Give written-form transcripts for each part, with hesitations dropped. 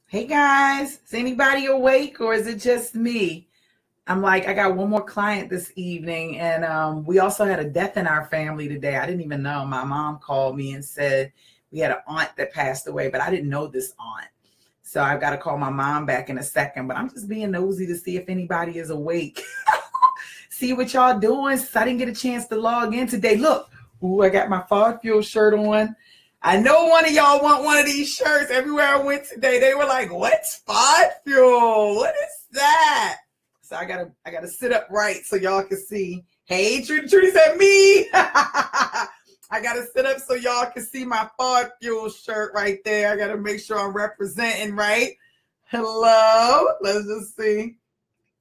Hey guys, is anybody awake or is it just me? I'm like, I got one more client this evening, and we also had a death in our family today. I didn't even know. My mom called me and said we had an aunt that passed away, but I didn't know this aunt. So I've got to call my mom back in a second, but I'm just being nosy to see if anybody is awake. See what y'all doing. So I didn't get a chance to log in today. Look, ooh, I got my Fog Fuel shirt on. I know one of y'all want one of these shirts. Everywhere I went today, they were like, what's Fog Fuel? What is that? So I gotta sit up right so y'all can see. Hey, Trudy said me. I gotta sit up so y'all can see my Fog Fuel shirt right there. I gotta make sure I'm representing right. Hello. Let's just see.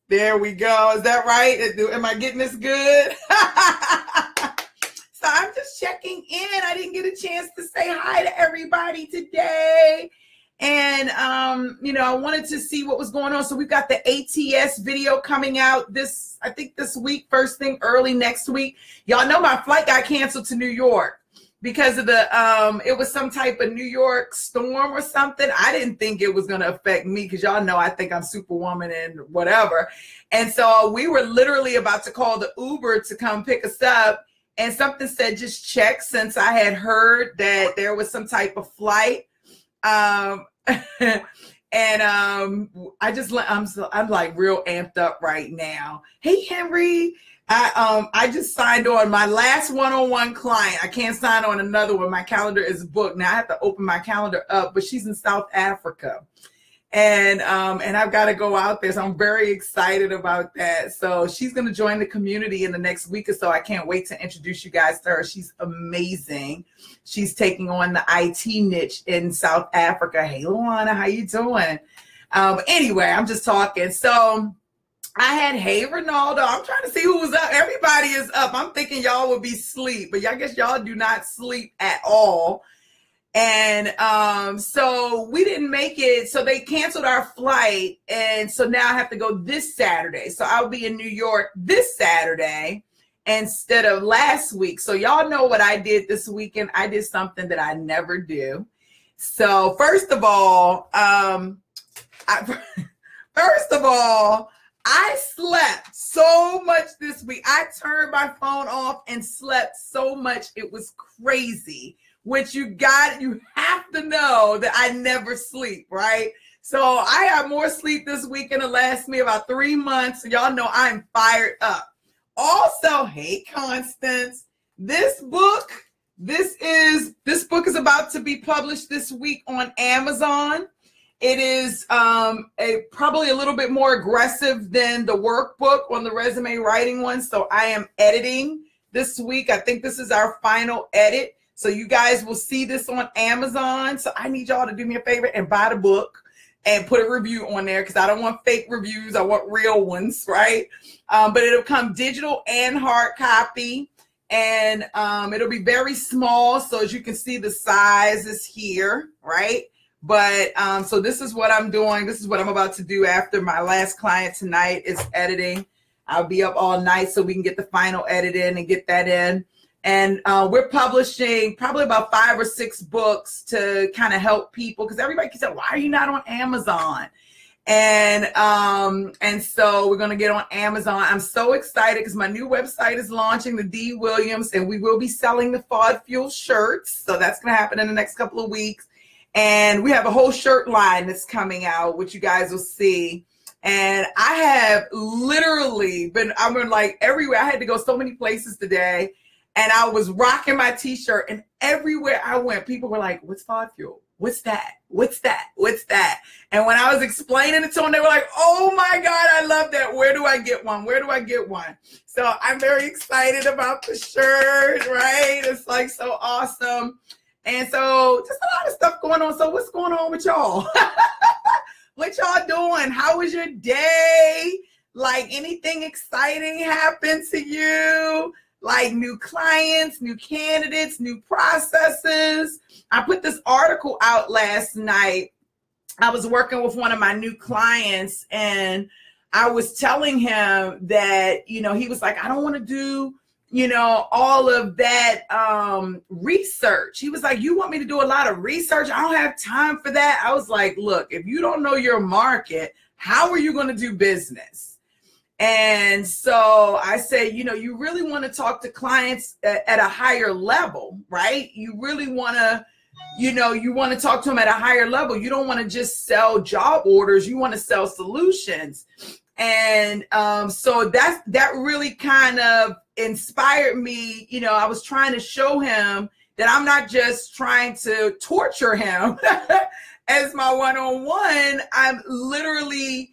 There we go. Is that right? Am I getting this good? So I'm just checking in. I didn't get a chance to say hi to everybody today. And, I wanted to see what was going on. So we've got the ATS video coming out I think this week, first thing early next week. Y'all know my flight got canceled to New York because of it was some type of New York storm or something. I didn't think it was going to affect me because y'all know I think I'm Superwoman and whatever. And so we were literally about to call the Uber to come pick us up. And something said, just check, since I had heard that there was some type of flight. I'm like real amped up right now. Hey, Henry, I just signed on my last one-on-one client. I can't sign on another one. My calendar is booked. Now I have to open my calendar up, but she's in South Africa. And I've got to go out there. So I'm very excited about that. So she's going to join the community in the next week or so. I can't wait to introduce you guys to her. She's amazing. She's taking on the IT niche in South Africa. Hey, Luana, how you doing? Anyway, I'm just talking. So I had, hey, Ronaldo. I'm trying to see who was up. Everybody is up. I'm thinking y'all would be asleep, but I guess y'all do not sleep at all. And so we didn't make it. So they canceled our flight. And so now I have to go this Saturday. So I'll be in New York this Saturday instead of last week. So y'all know what I did this weekend. I did something that I never do. So first of all, I slept so much this week. I turned my phone off and slept so much. It was crazy. Which you have to know that I never sleep, right? So I have more sleep this weekend. It lasts me about 3 months. So y'all know I'm fired up. Also, hey, Constance, this book is about to be published this week on Amazon. It is probably a little bit more aggressive than the workbook on the resume writing one. So I am editing this week. I think this is our final edit. So you guys will see this on Amazon. So I need y'all to do me a favor and buy the book and put a review on there because I don't want fake reviews. I want real ones, right? But it'll come digital and hard copy. And it'll be very small. So as you can see, the size is here, right? But so this is what I'm doing. This is what I'm about to do after my last client tonight is editing. I'll be up all night so we can get the final edit in and get that in. And we're publishing probably about 5 or 6 books to kind of help people because everybody keeps saying, why are you not on Amazon? And so we're going to get on Amazon. I'm so excited because my new website is launching, the Dee Williams, and we will be selling the Fog Fuel shirts. So that's going to happen in the next couple of weeks. And we have a whole shirt line that's coming out, which you guys will see. And I have literally I've been like everywhere. I had to go so many places today. And I was rocking my t-shirt, and everywhere I went, people were like, what's Fog Fuel? What's that? What's that? What's that? And when I was explaining it to them, they were like, oh my God, I love that. Where do I get one? Where do I get one? So I'm very excited about the shirt, right? It's like so awesome. And so just a lot of stuff going on. So what's going on with y'all? What y'all doing? How was your day? Like anything exciting happened to you? Like new clients, new candidates, new processes. I put this article out last night. I was working with one of my new clients and I was telling him that, he was like, I don't want to do, all of that research. He was like, you want me to do a lot of research? I don't have time for that. I was like, look, if you don't know your market, how are you going to do business? And so I said, you really want to talk to clients at a higher level, right? You really want to, you want to talk to them at a higher level. You don't want to just sell job orders. You want to sell solutions. And so that really kind of inspired me. I was trying to show him that I'm not just trying to torture him as my one-on-one. I'm literally,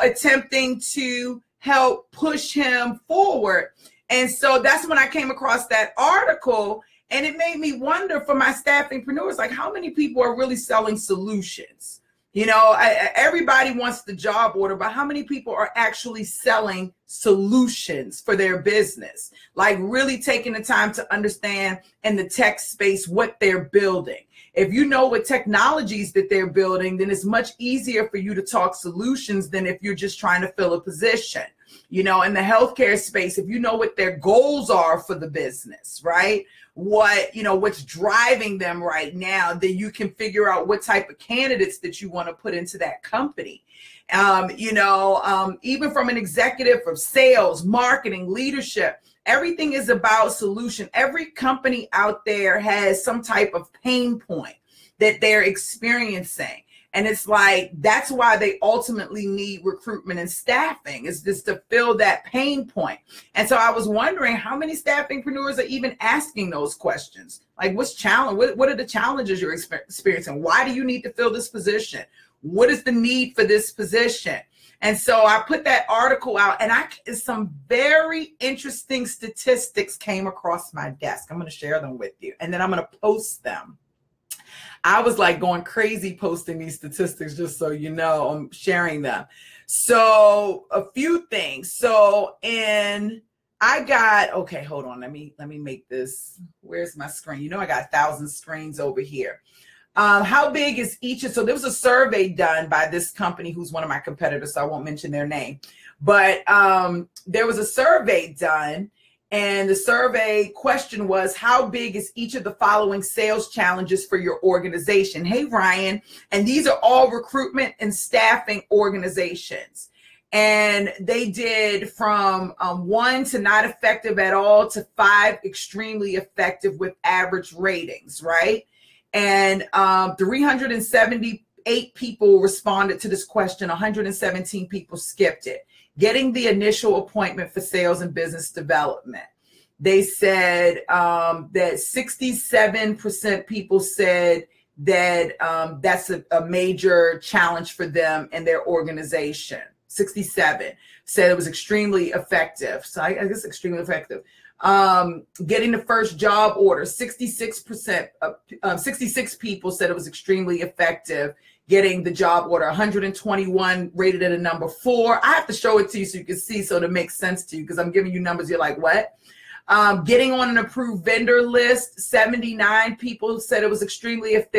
attempting to help push him forward. And so that's when I came across that article, and it made me wonder for my staffingpreneurs, like, how many people are really selling solutions? Everybody wants the job order, but how many people are actually selling solutions for their business? Like really taking the time to understand in the tech space what they're building. If you know what technologies that they're building, then it's much easier for you to talk solutions than if you're just trying to fill a position. In the healthcare space, if you know what their goals are for the business, right? What's driving them right now, then you can figure out what type of candidates that you want to put into that company. Even from an executive of sales, marketing, leadership, everything is about solution. Every company out there has some type of pain point that they're experiencing. And it's like, that's why they ultimately need recruitment and staffing, is just to fill that pain point. And so I was wondering how many staffingpreneurs are even asking those questions. Like, what's challenge? What are the challenges you're experiencing? Why do you need to fill this position? What is the need for this position? And so I put that article out, and some very interesting statistics came across my desk. I'm going to share them with you, and then I'm going to post them. I was like going crazy posting these statistics, just so you know, I'm sharing them. So a few things. So okay, hold on. Let me make this. Where's my screen? I got 1,000 screens over here. How big is each? So there was a survey done by this company who's one of my competitors, so I won't mention their name. But there was a survey done, and the survey question was, how big is each of the following sales challenges for your organization? Hey, Ryan. And these are all recruitment and staffing organizations. And they did from 1 to not effective at all to 5 extremely effective with average ratings, right? And 378 people responded to this question. 117 people skipped it. Getting the initial appointment for sales and business development. They said that 67% people said that that's a major challenge for them and their organization. 67 said it was extremely effective. So I guess extremely effective. Getting the first job order, 66 people said it was extremely effective. Getting the job order, 121 rated at a number 4. I have to show it to you so you can see, so it makes sense to you, because I'm giving you numbers. You're like, what? Getting on an approved vendor list, 79 people said it was they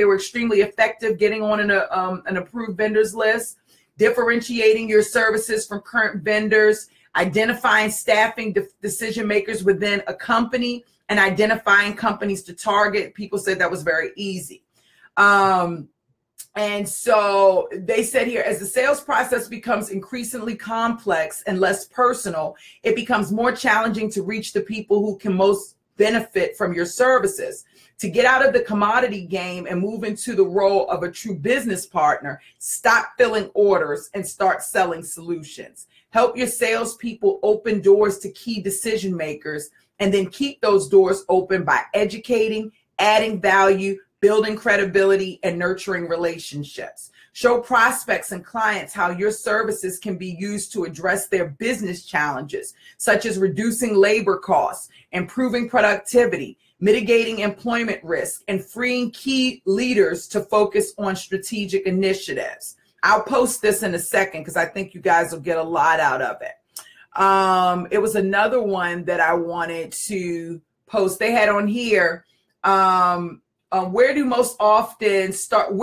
were extremely effective getting on an approved vendors list. Differentiating your services from current vendors, identifying staffing decision makers within a company, and identifying companies to target. People said that was very easy. And so they said here, as the sales process becomes increasingly complex and less personal, it becomes more challenging to reach the people who can most benefit from your services. To get out of the commodity game and move into the role of a true business partner, stop filling orders and start selling solutions. Help your salespeople open doors to key decision makers, and then keep those doors open by educating, adding value, building credibility, and nurturing relationships. Show prospects and clients how your services can be used to address their business challenges, such as reducing labor costs, improving productivity, mitigating employment risk, and freeing key leaders to focus on strategic initiatives. I'll post this in a second because I think you guys will get a lot out of it. It was another one that I wanted to post. They had on here, where do you most often start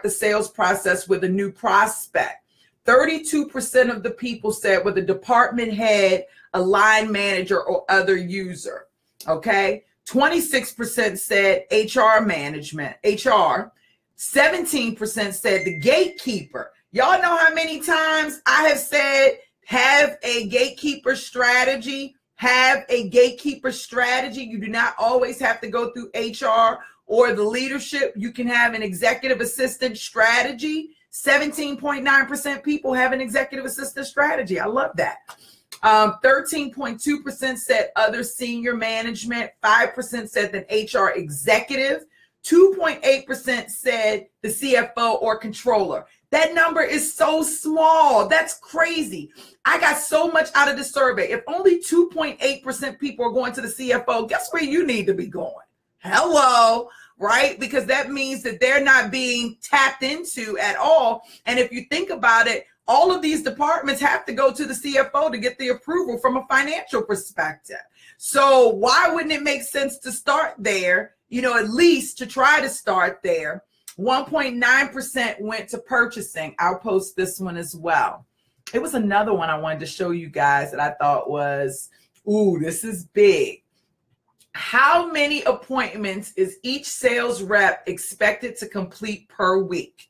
the sales process with a new prospect? 32% of the people said with a department head, a line manager or other user. Okay. 26% said HR management, HR. 17% said the gatekeeper. Y'all know how many times I have said, have a gatekeeper strategy. Have a gatekeeper strategy. You do not always have to go through HR or the leadership. You can have an executive assistant strategy. 17.9% people have an executive assistant strategy. I love that. 13.2% said other senior management. 5% said an HR executive. 2.8% said the CFO or controller. That number is so small. That's crazy. I got so much out of the survey. If only 2.8% people are going to the CFO, guess where you need to be going? Hello, right? Because that means that they're not being tapped into at all. And if you think about it, all of these departments have to go to the CFO to get the approval from a financial perspective. So why wouldn't it make sense to start there? You know, at least to try to start there. 1.9% went to purchasing. I'll post this one as well. It was another one I wanted to show you guys that I thought was, ooh, this is big. How many appointments is each sales rep expected to complete per week?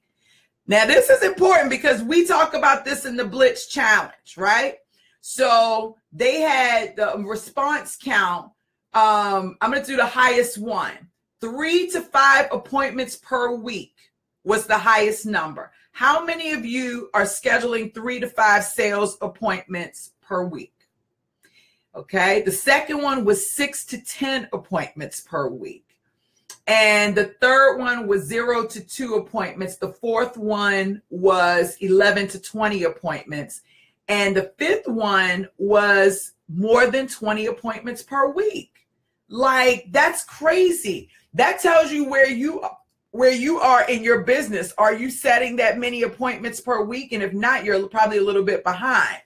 Now, this is important because we talk about this in the Blitz challenge, right? So they had the response count. I'm going to do the highest one. 3 to 5 appointments per week was the highest number. How many of you are scheduling 3 to 5 sales appointments per week? Okay. The second one was 6 to 10 appointments per week. And the third one was 0 to 2 appointments. The fourth one was 11 to 20 appointments. And the fifth one was more than 20 appointments per week. Like, that's crazy. That tells you where you are in your business. Are you setting that many appointments per week? And if not, you're probably a little bit behind.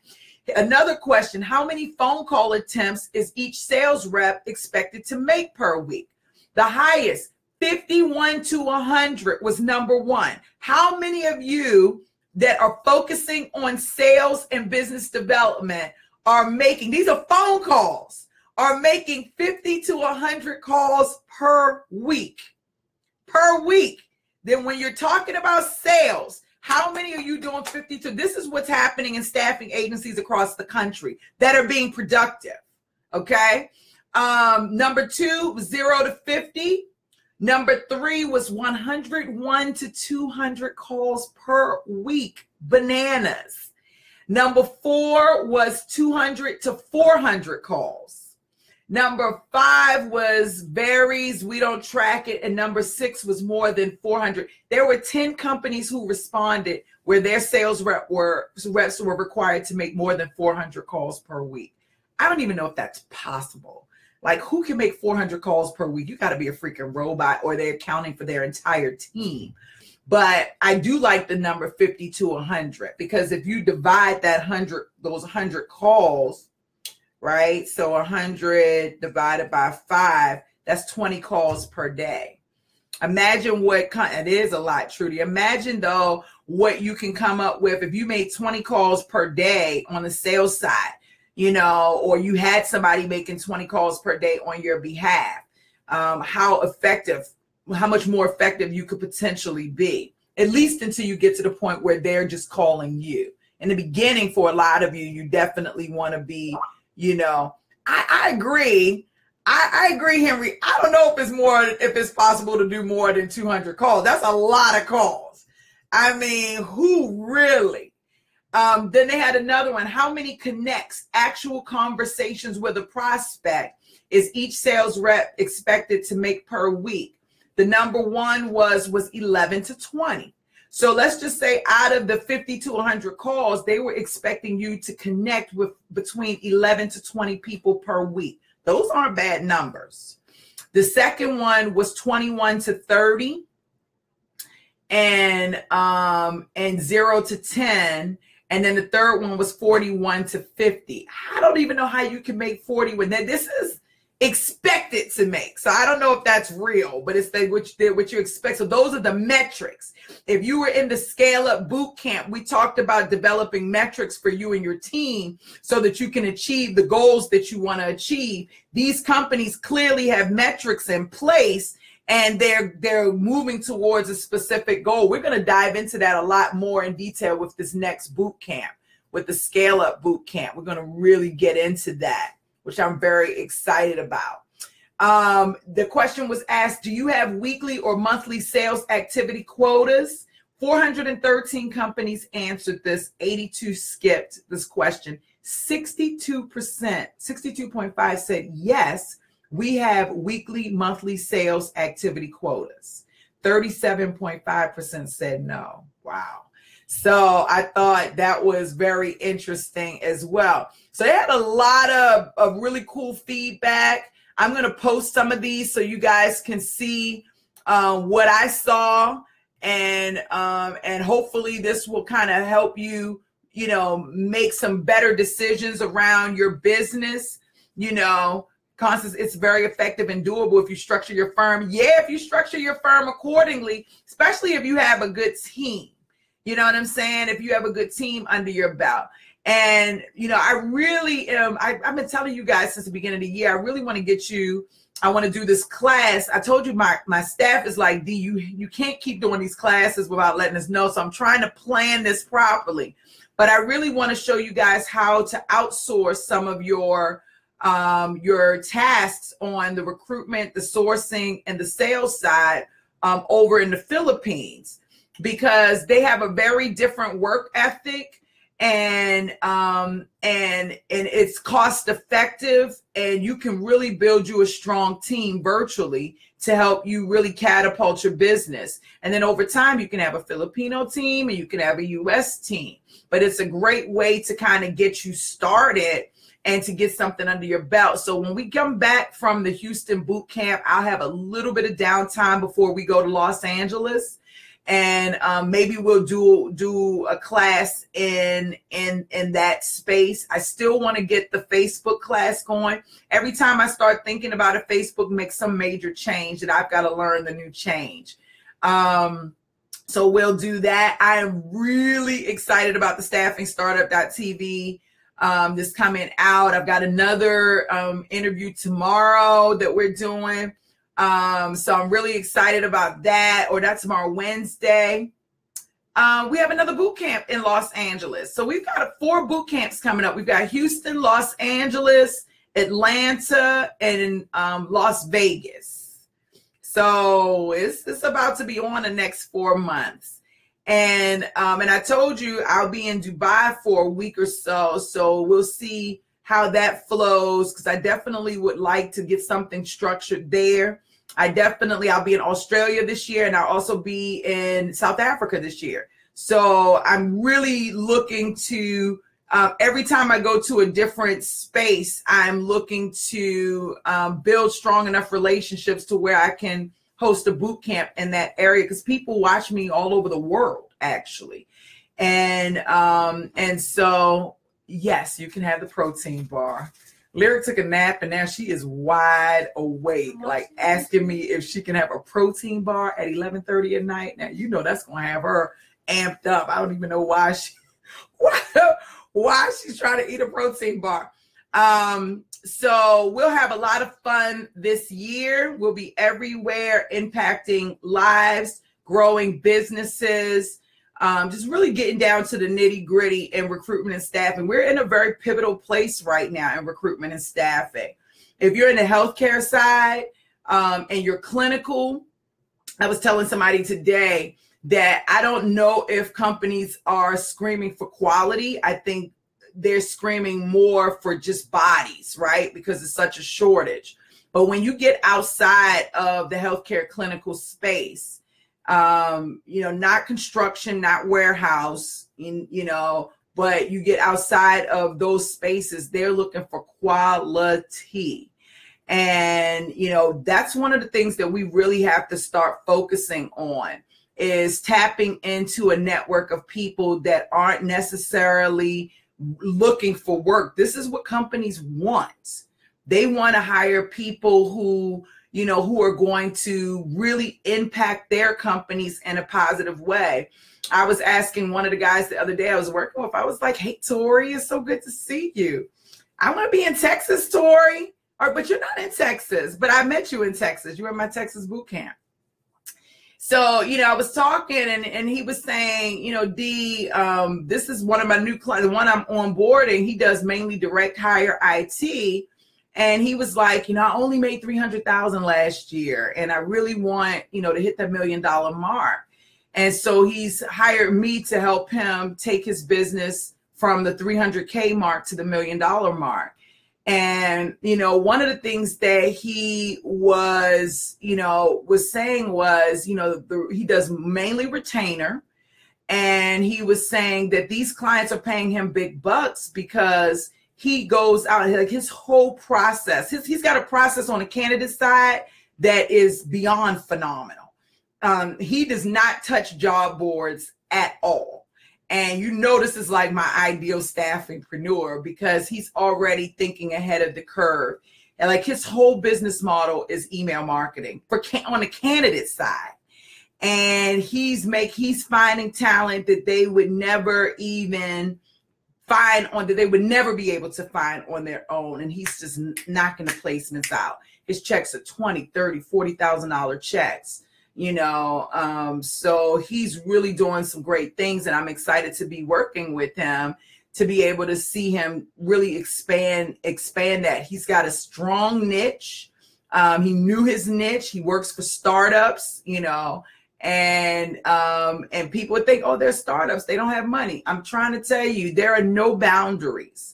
Another question, how many phone call attempts is each sales rep expected to make per week? The highest, 51 to 100 was number one. How many of you that are focusing on sales and business development are making, these are phone calls, are making 50 to 100 calls per week? Per week. Then when you're talking about sales, how many are you doing 50 to? This is what's happening in staffing agencies across the country that are being productive. Okay. Number 2 was 0 to 50. Number 3 was 101 to 200 calls per week. Bananas. Number 4 was 200 to 400 calls. Number 5 was varies. We don't track it. And number 6 was more than 400. There were 10 companies who responded where their sales reps were required to make more than 400 calls per week. I don't even know if that's possible. Like, who can make 400 calls per week? You got to be a freaking robot, or they're accounting for their entire team. But I do like the number 50 to 100, because if you divide that 100 calls, right? So 100 divided by 5, that's 20 calls per day. Imagine it is a lot, Trudy. Imagine though what you can come up with if you made 20 calls per day on the sales side, you know, or you had somebody making 20 calls per day on your behalf. How much more effective you could potentially be, at least until you get to the point where they're just calling you. In the beginning, for a lot of you, you definitely want to be, you know, I agree. I agree, Henry. I don't know if it's possible to do more than 200 calls. That's a lot of calls. I mean, who really? Then they had another one. How many connects, actual conversations with a prospect, is each sales rep expected to make per week? The number one was 11 to 20. So let's just say out of the 50 to 100 calls, they were expecting you to connect with between 11 to 20 people per week. Those aren't bad numbers. The second one was 21 to 30 and 0 to 10. And then the third one was 41 to 50. I don't even know how you can make 40 when this is expected to make. So I don't know if that's real, but it's what you expect. So those are the metrics. If you were in the Scale Up Boot Camp, we talked about developing metrics for you and your team so that you can achieve the goals that you want to achieve. These companies clearly have metrics in place, and they're moving towards a specific goal. We're going to dive into that a lot more in detail with this next boot camp, with the Scale Up Boot Camp. We're going to really get into that, which I'm very excited about. The question was asked, do you have weekly or monthly sales activity quotas? 413 companies answered this. 82 skipped this question. 62%, 62.5 said yes, we have weekly, monthly sales activity quotas. 37.5% said no. Wow. So I thought that was very interesting as well. So they had a lot of really cool feedback. I'm going to post some of these so you guys can see what I saw, and hopefully this will kind of help you, make some better decisions around your business. Constance, it's very effective and doable if you structure your firm. Yeah, if you structure your firm accordingly, especially if you have a good team. You know what I'm saying? If you have a good team under your belt. And, I really am, I've been telling you guys since the beginning of the year, I really want to get you, I want to do this class. I told you my staff is like, Dee, you can't keep doing these classes without letting us know. So I'm trying to plan this properly. But I really want to show you guys how to outsource some of your tasks on the recruitment, the sourcing, and the sales side over in the Philippines, because they have a very different work ethic, and it's cost effective, and you can really build you a strong team virtually to help you really catapult your business. And then over time, you can have a Filipino team and you can have a US team, but it's a great way to kind of get you started and to get something under your belt. So when we come back from the Houston boot camp, I'll have a little bit of downtime before we go to Los Angeles. And maybe we'll do a class in that space. I still want to get the Facebook class going. Every time I start thinking about it, Facebook makes some major change, and I've got to learn the new change. So we'll do that. I am really excited about the staffing startup.tv. This coming out. I've got another interview tomorrow that we're doing. So I'm really excited about that, or that's tomorrow, Wednesday. We have another boot camp in Los Angeles. So we've got 4 boot camps coming up. We've got Houston, Los Angeles, Atlanta, and Las Vegas. So it's about to be on the next 4 months. And I told you I'll be in Dubai for a week or so. So we'll see how that flows, because I definitely would like to get something structured there. I'll be in Australia this year, and I'll also be in South Africa this year. So I'm really looking to, every time I go to a different space, I'm looking to build strong enough relationships to where I can host a boot camp in that area, because people watch me all over the world, actually. And so, yes, you can have the protein bar. Lyric took a nap, and now she is wide awake, like asking me if she can have a protein bar at 11:30 at night. Now, that's going to have her amped up. I don't even know why she's trying to eat a protein bar. So we'll have a lot of fun this year. We'll be everywhere, impacting lives, growing businesses, just really getting down to the nitty gritty in recruitment and staffing. We're in a very pivotal place right now in recruitment and staffing. If you're in the healthcare side and you're clinical, I was telling somebody today that I don't know if companies are screaming for quality. I think they're screaming more for just bodies, right? Because it's such a shortage. But when you get outside of the healthcare clinical space, not construction, not warehouse, but you get outside of those spaces, they're looking for quality. And, that's one of the things that we really have to start focusing on, is tapping into a network of people that aren't necessarily looking for work. This is what companies want. They want to hire people who, you know, who are going to really impact their companies in a positive way. I was asking one of the guys the other day I was working with, I was like, hey, Tori, it's so good to see you. I want to be in Texas, Tori. But you're not in Texas, but I met you in Texas. You were in my Texas boot camp. So, you know, I was talking and he was saying, you know, Dee, this is one of my new clients, the one I'm onboarding. He does mainly direct hire IT. And he was like, you know, I only made $300,000 last year. And I really want, you know, to hit that $1 million mark. And so he's hired me to help him take his business from the 300K mark to the $1 million mark. And, you know, one of the things that he was, you know, was saying was, you know, he does mainly retainer. And he was saying that these clients are paying him big bucks because he goes out, like his whole process, he's got a process on the candidate side that is beyond phenomenal. He does not touch job boards at all. And you know, this is like my ideal staffingpreneur because he's already thinking ahead of the curve. And like his whole business model is email marketing on the candidate side. And he's finding talent that they would never even find that they would never be able to find on their own. And he's just knocking the placements out. His checks are $20,000, $30,000, $40,000 checks. You know, so he's really doing some great things, and I'm excited to be working with him to be able to see him really expand that. He's got a strong niche. He knew his niche. He works for startups, you know, and people would think, oh, they're startups. They don't have money. I'm trying to tell you, there are no boundaries.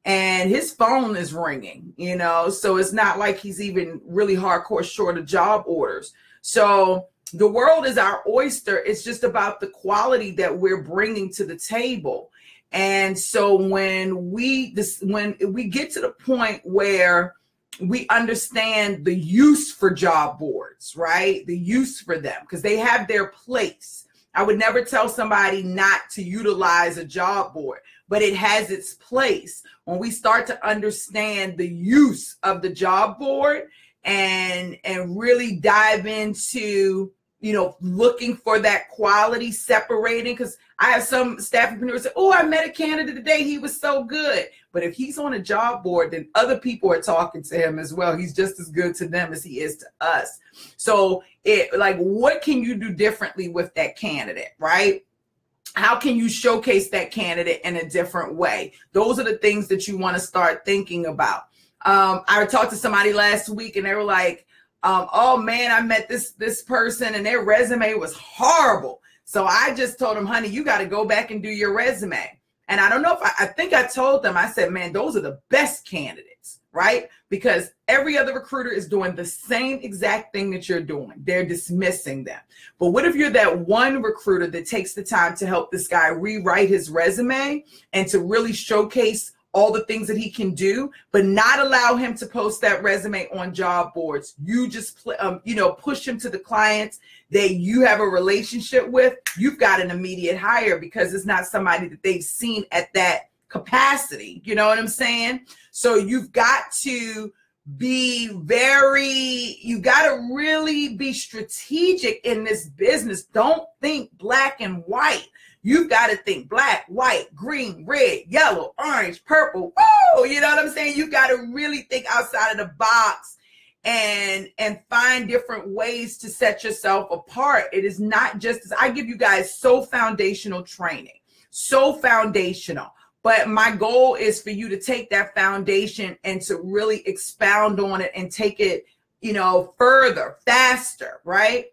And his phone is ringing, you know, so it's not like he's even really hardcore short of job orders. So the world is our oyster. It's just about the quality that we're bringing to the table. And so when we get to the point where we understand the use for job boards, right? The use for them, because they have their place. I would never tell somebody not to utilize a job board, but it has its place. When we start to understand the use of the job board, and really dive into, you know, looking for that quality, separating, because I have some staffingpreneurs say, oh, I met a candidate today, he was so good. But if he's on a job board, then other people are talking to him as well. He's just as good to them as he is to us. So what can you do differently with that candidate, right? How can you showcase that candidate in a different way? Those are the things that you want to start thinking about. I talked to somebody last week and they were like, oh man, I met this person and their resume was horrible. So I just told them, honey, you got to go back and do your resume. And I don't know if I think I told them, I said, man, those are the best candidates, right? Because every other recruiter is doing the same exact thing that you're doing. They're dismissing them. But what if you're that one recruiter that takes the time to help this guy rewrite his resume and to really showcase all the things that he can do, but not allow him to post that resume on job boards. You just, push him to the clients that you have a relationship with. You've got an immediate hire because it's not somebody that they've seen at that capacity. You know what I'm saying? So you've got to really be strategic in this business. Don't think black and white. You've got to think black, white, green, red, yellow, orange, purple. Woo! You know what I'm saying? You got to really think outside of the box and find different ways to set yourself apart. It is not just, I give you guys so foundational training, so foundational. But my goal is for you to take that foundation and to really expound on it and take it, further, faster, right?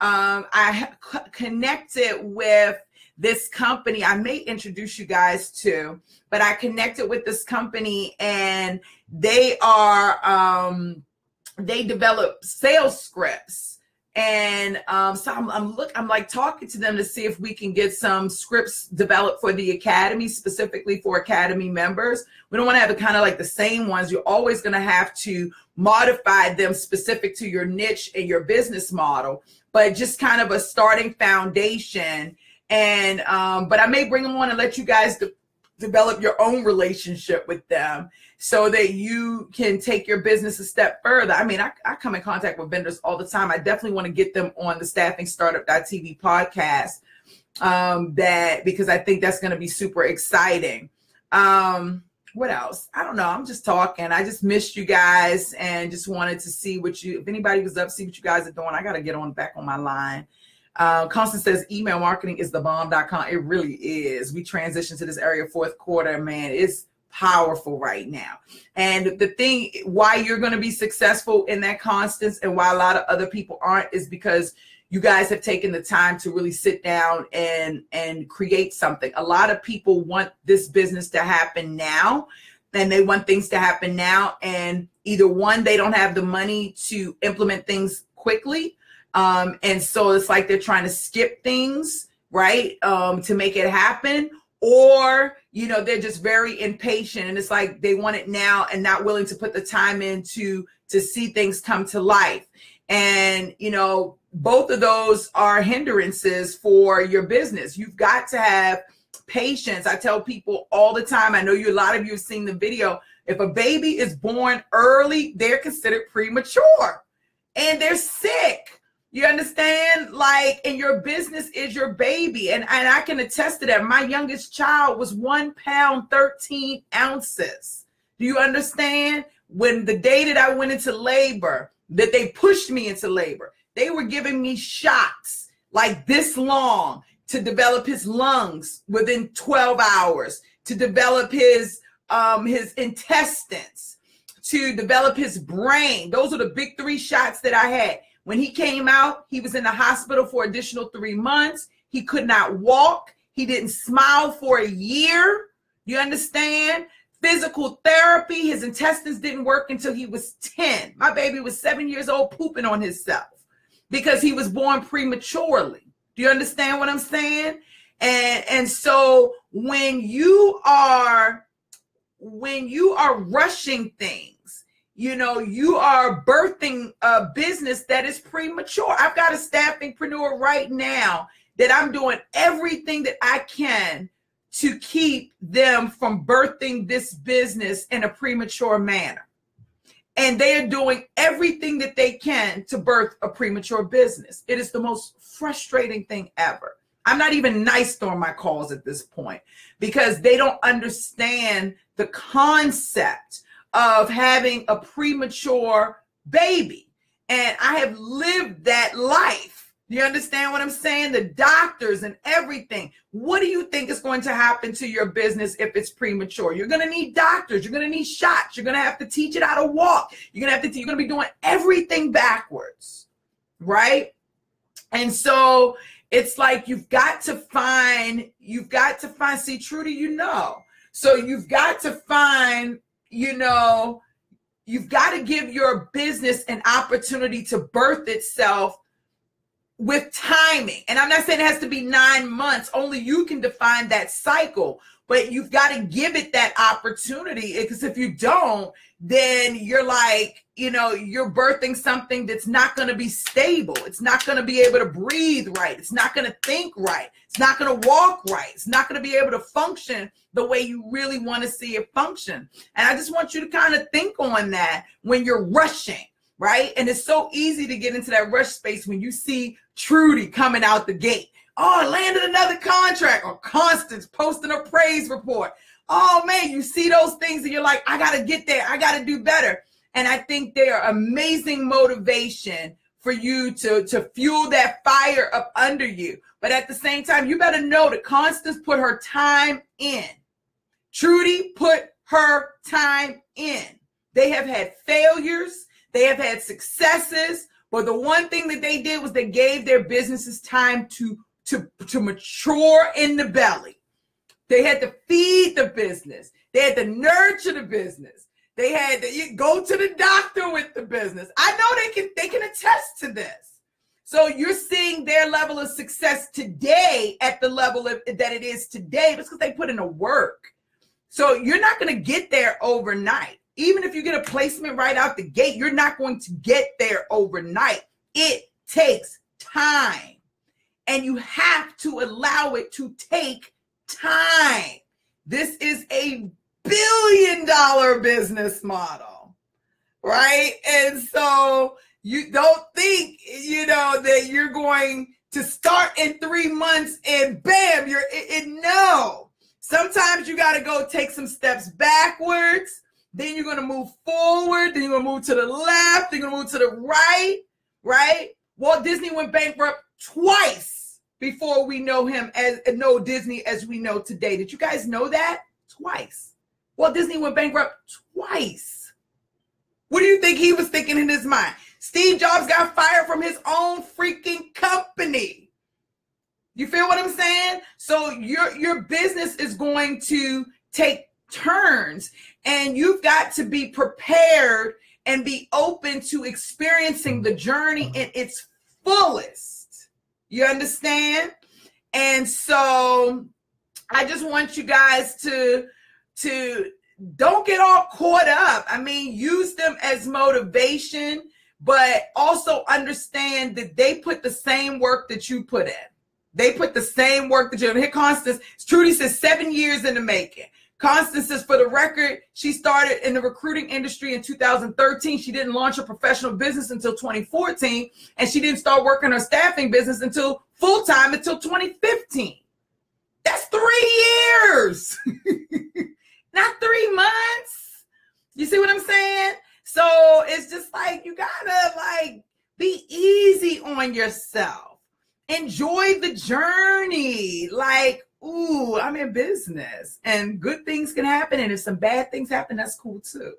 I connected with this company I may introduce you guys to, but I connected with this company and they develop sales scripts. And so I'm like talking to them to see if we can get some scripts developed for the academy, specifically for academy members. We don't want to have kind of like the same ones. You're always going to have to modify them specific to your niche and your business model, but just kind of a starting foundation. And but I may bring them on and let you guys develop your own relationship with them so that you can take your business a step further. I mean, I come in contact with vendors all the time. I definitely want to get them on the StaffingStartup.tv podcast, because I think that's going to be super exciting. What else? I don't know. I'm just talking. I just missed you guys and just wanted to see if anybody was up, see what you guys are doing. I got to get back on my line. Constance says email marketing is the bomb.com. It really is. We transitioned to this area fourth quarter, man. It's powerful right now. And the thing why you're going to be successful in that, Constance, and why a lot of other people aren't, is because you guys have taken the time to really sit down and create something. A lot of people want this business to happen now, and they want things to happen now. And either one, they don't have the money to implement things quickly. And so it's like they're trying to skip things, right, to make it happen. Or, they're just very impatient, and it's like they want it now and not willing to put the time in to see things come to life. And, both of those are hindrances for your business. You've got to have patience. I tell people all the time, I know a lot of you have seen the video. If a baby is born early, they're considered premature and they're sick. You understand? And your business is your baby. And I can attest to that. My youngest child was 1 pound, 13 ounces. Do you understand? When the day that I went into labor, that they pushed me into labor, they were giving me shots like this long to develop his lungs within 12 hours, to develop his intestines, to develop his brain. Those are the big 3 shots that I had. When he came out, he was in the hospital for additional 3 months. He could not walk. He didn't smile for a year. You understand? Physical therapy, his intestines didn't work until he was 10. My baby was 7 years old pooping on himself because he was born prematurely. Do you understand what I'm saying? And so when you are rushing things, you are birthing a business that is premature. I've got a staffingpreneur right now that I'm doing everything that I can to keep them from birthing this business in a premature manner. And they are doing everything that they can to birth a premature business. It is the most frustrating thing ever. I'm not even nice during my calls at this point because they don't understand the concept of having a premature baby. And I have lived that life. You understand what I'm saying? The doctors and everything. What do you think is going to happen to your business if it's premature? You're going to need doctors. You're going to need shots. You're going to have to teach it how to walk. You're going to be doing everything backwards, right? And so it's like you've got to find, see, Trudy, so you've got to find, you've got to give your business an opportunity to birth itself with timing. And I'm not saying it has to be 9 months. Only you can define that cycle, but you've got to give it that opportunity, because if you don't, then you're like, you're birthing something that's not going to be stable. It's not going to be able to breathe right. It's not going to think right. It's not going to walk right. It's not going to be able to function the way you really want to see it function. And I just want you to kind of think on that when you're rushing, right? And it's so easy to get into that rush space when you see Trudy coming out the gate. Oh, I landed another contract. Or Constance posting a praise report. Oh, man, you see those things and you're like, I got to get there. I got to do better. And I think they are amazing motivation for you to fuel that fire up under you. But at the same time, you better know that Constance put her time in. Trudy put her time in. They have had failures. They have had successes. But the one thing that they did was they gave their businesses time to mature in the belly. They had to feed the business. They had to nurture the business. They had to go to the doctor with the business. I know they can attest to this. So you're seeing their level of success today at the level that it is today because they put in the work. So you're not going to get there overnight. Even if you get a placement right out the gate, you're not going to get there overnight. It takes time. And you have to allow it to take time. This is a billion-dollar business model, right? And so you don't think, that you're going to start in 3 months and bam, you're in. No. Sometimes you got to go take some steps backwards. Then you're going to move forward. Then you're going to move to the left. Then you're going to move to the right, right? Walt Disney went bankrupt twice before we know Disney as we know today. Did you guys know that? Twice. Walt Disney went bankrupt twice. What do you think he was thinking in his mind? Steve Jobs got fired from his own freaking company. You feel what I'm saying? So your business is going to take turns, and you've got to be prepared and be open to experiencing the journey in its fullest. You understand? And so I just want you guys to don't get all caught up. I mean, use them as motivation, but also understand that they put the same work that you put in. They put the same work that you did. Here, Constance, Trudy says 7 years in the making. Constance says, for the record, she started in the recruiting industry in 2013. She didn't launch a professional business until 2014, and she didn't start working her staffing business until full-time until 2015. That's 3 years, not 3 months. You see what I'm saying? So it's just like, you gotta be easy on yourself. Enjoy the journey. Ooh, I'm in business and good things can happen. And if some bad things happen, that's cool too.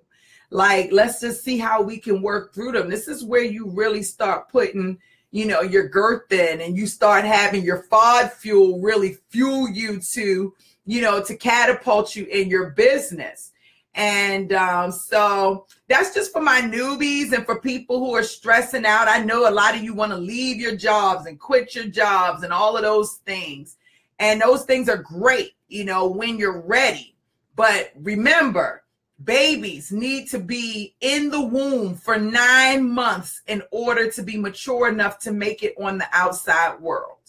Let's just see how we can work through them. This is where you really start putting, your girth in, and you start having your FOD fuel really fuel you to, to catapult you in your business. And so that's just for my newbies and for people who are stressing out. I know a lot of you want to leave your jobs and quit your jobs and all of those things. And those things are great, when you're ready. But remember, babies need to be in the womb for 9 months in order to be mature enough to make it on the outside world.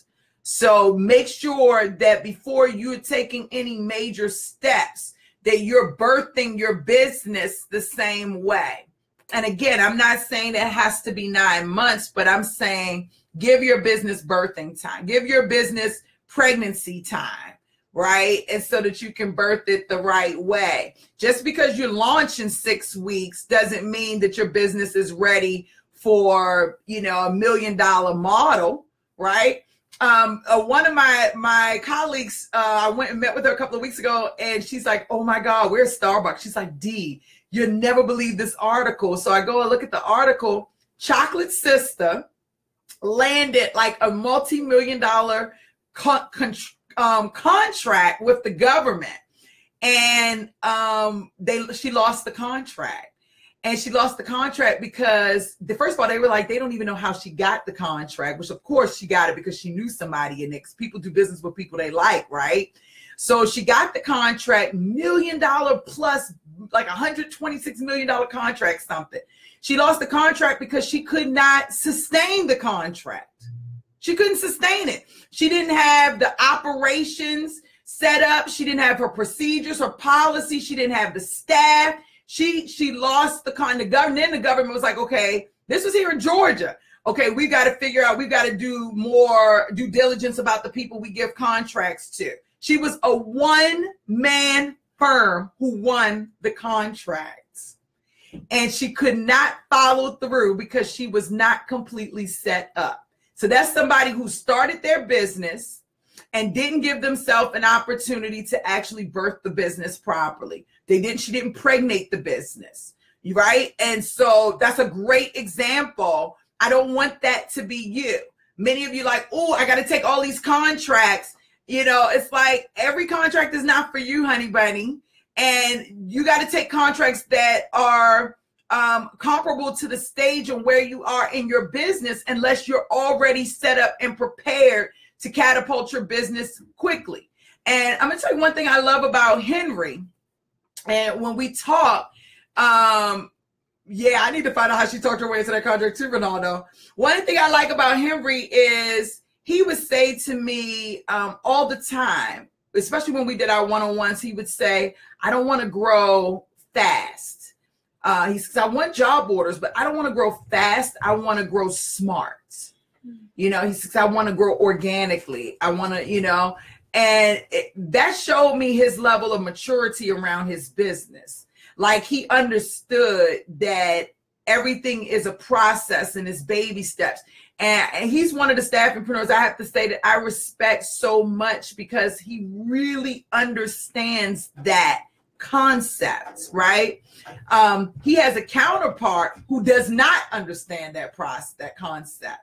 So make sure that before you're taking any major steps, that you're birthing your business the same way. And again, I'm not saying that it has to be 9 months, but I'm saying give your business birthing time. Give your business pregnancy time, right? And so that you can birth it the right way. Just because you launch in 6 weeks doesn't mean that your business is ready for, $1 million model, right? One of my colleagues, I went and met with her a couple of weeks ago, and she's like, oh my God, we're at Starbucks. She's like, Dee, you'll never believe this article. So I go and look at the article. Chocolate Sister landed a multi-million-dollar contract with the government, and she lost the contract. And she lost the contract because first of all, they were like, they don't even know how she got the contract, which of course she got it because she knew somebody, and people do business with people they like, right? So she got the contract, $1 million plus, $126 million contract, something. She lost the contract because she could not sustain the contract. She couldn't sustain it. She didn't have the operations set up. She didn't have her procedures, her policy. She didn't have the staff. She lost the government. Then the government was like, okay, this was here in Georgia. Okay, we got to figure out, we've got to do more due diligence about the people we give contracts to. She was a one-man firm who won the contracts. And she could not follow through because she was not completely set up. So that's somebody who started their business and didn't give themselves an opportunity to actually birth the business properly. She didn't pregnate the business, right? And so that's a great example. I don't want that to be you. Many of you oh, I got to take all these contracts. It's like every contract is not for you, honey bunny. And you got to take contracts that are comparable to the stage and where you are in your business, unless you're already set up and prepared to catapult your business quickly. And I'm going to tell you one thing I love about Henry. And when we talk, I need to find out how she talked her way into that contract too, Ronaldo. One thing I like about Henry is he would say to me all the time, especially when we did our one-on-ones, he would say, I don't want to grow fast. He says, I want job orders, but I don't want to grow fast. I want to grow smart. You know, he says, I want to grow organically. I want to, you know, and that showed me his level of maturity around his business. Like, he understood that everything is a process and it's baby steps. And he's one of the staffingpreneurs, I have to say, that I respect so much, because he really understands that concept, right? He has a counterpart who does not understand that process, that concept,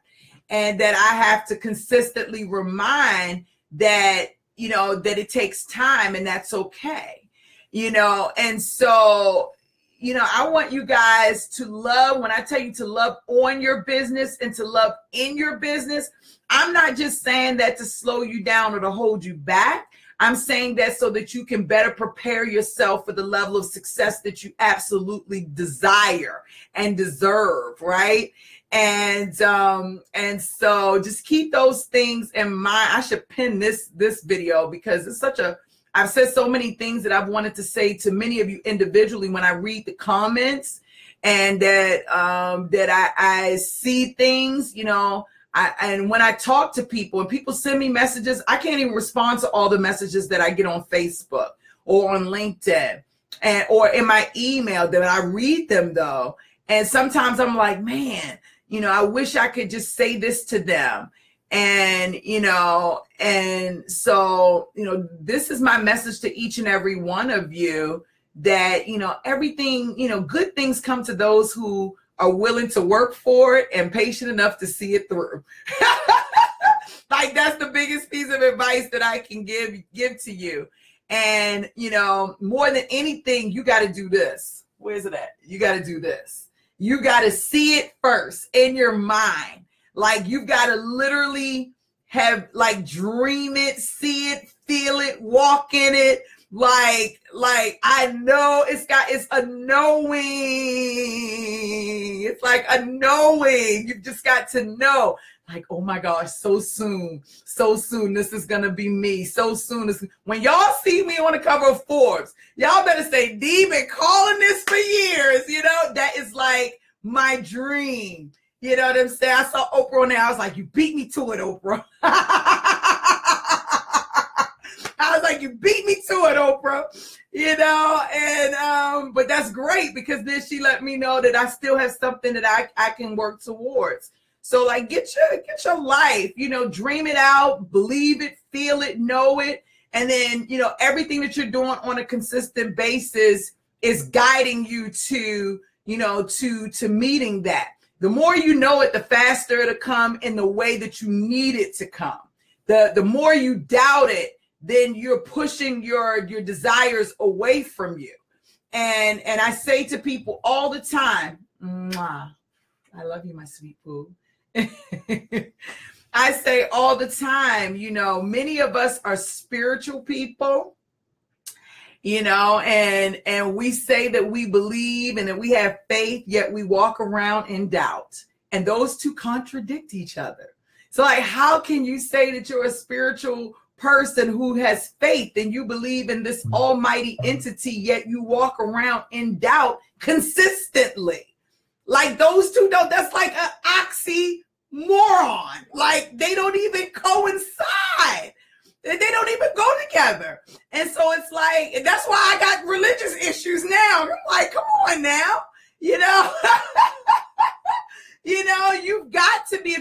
and that I have to consistently remind that, you know, that it takes time and that's okay, you know. And so, you know, I want you guys to love, when I tell you to love on your business and to love in your business, I'm not just saying that to slow you down or to hold you back. I'm saying that so that you can better prepare yourself for the level of success that you absolutely desire and deserve, right? And so just keep those things in mind. I should pin this video, because it's such a, I've said so many things that I've wanted to say to many of you individually when I read the comments, and that I see things, you know. And when I talk to people and people send me messages, I can't even respond to all the messages that I get on Facebook or on LinkedIn or in my email. That I read them though, and sometimes I'm like, man, you know, I wish I could just say this to them. And, you know, and so, you know, this is my message to each and every one of you, that, you know, everything, you know, good things come to those who are willing to work for it and patient enough to see it through. Like, that's the biggest piece of advice that I can give to you. And, you know, more than anything, you got to do this. Where's it at? You got to do this. You got to see it first in your mind. Like, you've got to literally have, like, dream it, see it, feel it, walk in it. Like I know it's a knowing. It's like a knowing. You've just got to know, like, oh my gosh, so soon, this is going to be me. So soon. When y'all see me on the cover of Forbes, y'all better say, Dee been calling this for years. You know, that is like my dream. You know what I'm saying? I saw Oprah on there. I was like, you beat me to it, Oprah. I was like, you beat me to it, Oprah. You know, and but that's great, because then she let me know that I still have something that I can work towards. So, like, get your life, you know, dream it out, believe it, feel it, know it. And then, you know, everything that you're doing on a consistent basis is guiding you to, you know, to meeting that. The more you know it, the faster it'll come in the way that you need it to come. The more you doubt it, then you're pushing your desires away from you. And I say to people all the time, mwah, I love you, my sweet poo. I say all the time, you know, many of us are spiritual people, you know, and we say that we believe and that we have faith, yet we walk around in doubt. And those two contradict each other. So, like, how can you say that you're a spiritual person who has faith and you believe in this almighty entity, yet you walk around in doubt consistently? Like, those two don't, that's like an oxymoron. Like, they don't even coincide. They don't even go together. And so it's like, and that's why I got religious issues now. I'm like, come on now, you know. You know, you've got to be,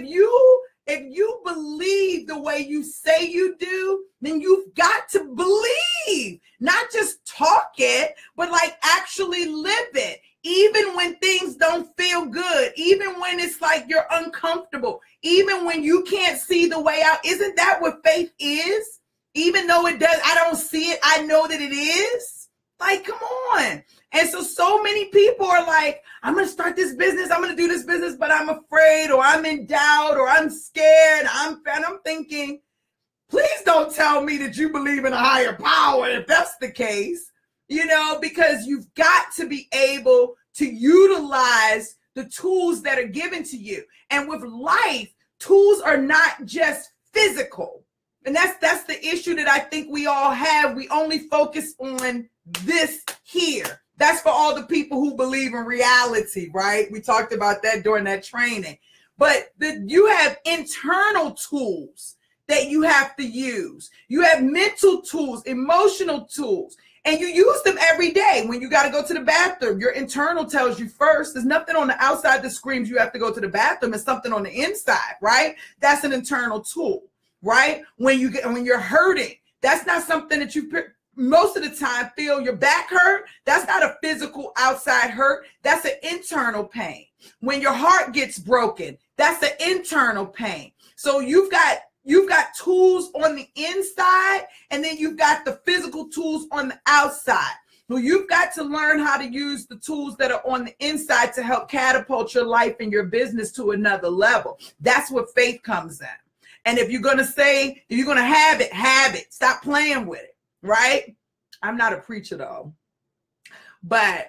if you believe the way you say you do, then you've got to believe, not just talk it, but like actually live it. Even when things don't feel good, even when it's like you're uncomfortable, even when you can't see the way out. Isn't that what faith is? Even though it does, I don't see it, I know that it is. Like, come on. And so many people are like, I'm going to start this business, I'm going to do this business, but I'm afraid, or I'm in doubt, or I'm scared. And I'm thinking, please don't tell me that you believe in a higher power if that's the case, you know, because you've got to be able to utilize the tools that are given to you. And with life, tools are not just physical. And that's the issue that I think we all have. We only focus on this here. That's for all the people who believe in reality, right? We talked about that during that training. But you have internal tools that you have to use. You have mental tools, emotional tools, and you use them every day. When you got to go to the bathroom, your internal tells you first. There's nothing on the outside that screams you have to go to the bathroom. It's something on the inside, right? That's an internal tool, right? When you're hurting, that's not something that you most of the time feel. Your back hurt, that's not a physical outside hurt. That's an internal pain. When your heart gets broken, that's an internal pain. So you've got tools on the inside, and then you've got the physical tools on the outside. So you've got to learn how to use the tools that are on the inside to help catapult your life and your business to another level. That's what faith comes in. And if you're going to have it. Stop playing with it, right? I'm not a preacher though, but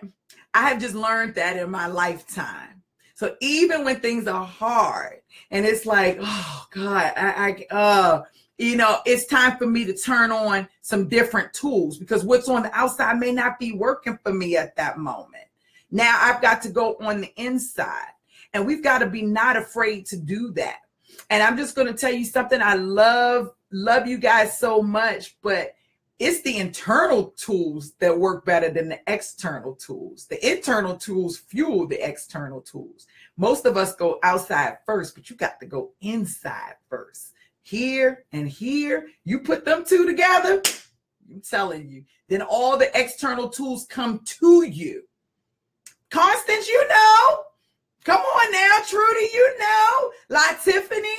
I have just learned that in my lifetime. So even when things are hard and it's like, oh God, it's time for me to turn on some different tools, because what's on the outside may not be working for me at that moment. Now I've got to go on the inside, and we've got to be not afraid to do that. And I'm just going to tell you something. I love you guys so much, but it's the internal tools that work better than the external tools. The internal tools fuel the external tools. Most of us go outside first, but you got to go inside first. Here and here, you put them two together, I'm telling you, then all the external tools come to you. Constance, you know. Come on now, Trudy, you know. La Tiffany,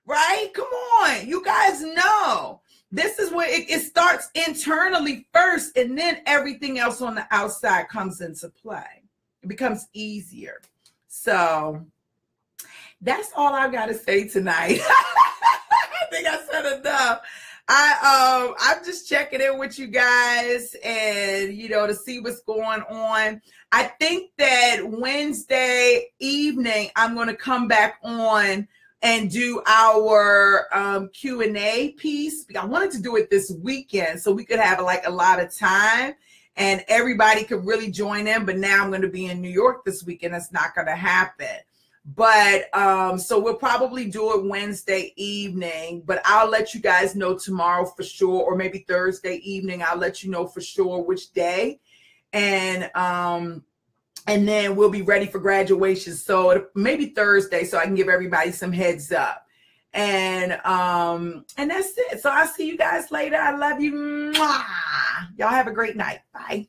right? Come on. You guys know. This is where it starts internally first, and then everything else on the outside comes into play. It becomes easier. So that's all I got to say tonight. I think I said enough. I'm just checking in with you guys and, to see what's going on. I think that Wednesday evening, I'm going to come back on and do our Q&A piece. I wanted to do it this weekend so we could have a lot of time and everybody could really join in. But now I'm going to be in New York this weekend. That's not going to happen. But so we'll probably do it Wednesday evening, but I'll let you guys know tomorrow for sure, or maybe Thursday evening. I'll let you know for sure which day. And then we'll be ready for graduation. So maybe Thursday, so I can give everybody some heads up. And that's it. So I'll see you guys later. I love you. Mwah. Y'all have a great night. Bye.